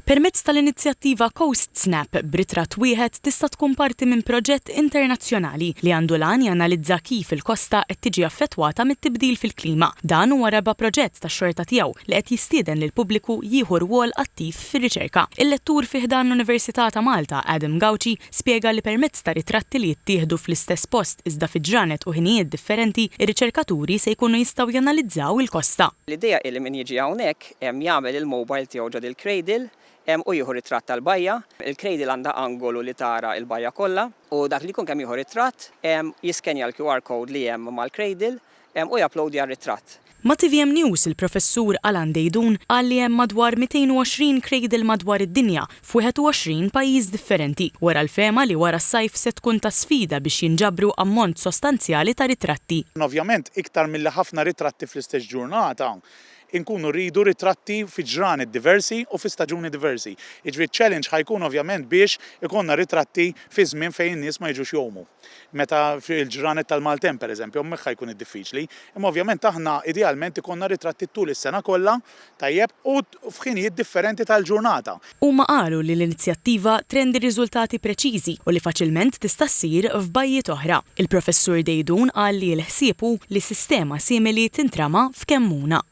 Permezz tal-inizjattiva Coast Snap b'ritratt wieħed tista' tkun parti minn proġett internazzjonali li għandu lan janalizza kif il-kosta qed tiġi affettwata mit-tibdil fil-klima. Dan huwa raba proġett tax-xorta tiegħu li qed jistieden lil pubbliku jieħu rwol attiv fir-riċerka. Il-lettur fih dan l-Università ta' Malta, Adam Gauci, spjega li permezz ta' ritratti li jittieħdu fl-istess post iżda fi ġranet u ħinijiet differenti, ir-riċerkaturi se jkunu jistgħu janalizzaw il-kosta. L-idea li min jiġi hawnhekk hemm jagħmel il-mobile tiegħu ġod il-cradle u jieħu ritratt tal-bajja. Il-cradle għandha angolu li tara l-bajja kollha u dak li jkun kemm jieħu ritratt jiskenja l-QR code li hemm mal-cradle u japplowdja r-ritratt. Ma' TVM News il-professur Alan Dejdun qal li hemm madwar 220 cradle madwar id-dinja f'21 pajjiż differenti. Wara l-fema li wara s-sajf se tkun ta' sfida biex jinġabru ammont sostanzjali ta' ritratti. Ovvjament iktar milli ħafna ritratti fl-istess ġurnata, inkunu rridu ritratti fi ġranet diversi u fi staġuni diversi. Iġri challenge ħajkun ovvjament biex ikonna ritratti fi żmien fejn nies ma jiġux jomu. Meta fil-ġranet tal-Maltem pereżempju, hemmhekk ħajkun diffiċli, imma ovvjament aħna idealment ikonna ritratti tul is-sena kollha tajjeb u f'ħinijiet differenti tal-ġurnata. Huma qalu li l-inizjattiva trendi riżultati preċiżi u li faċilment tista' ssir f'bajjiet oħra. Il-professur Dejdun qal li l-ħsieb hu li sistema simili tintrama f'Kemmuna.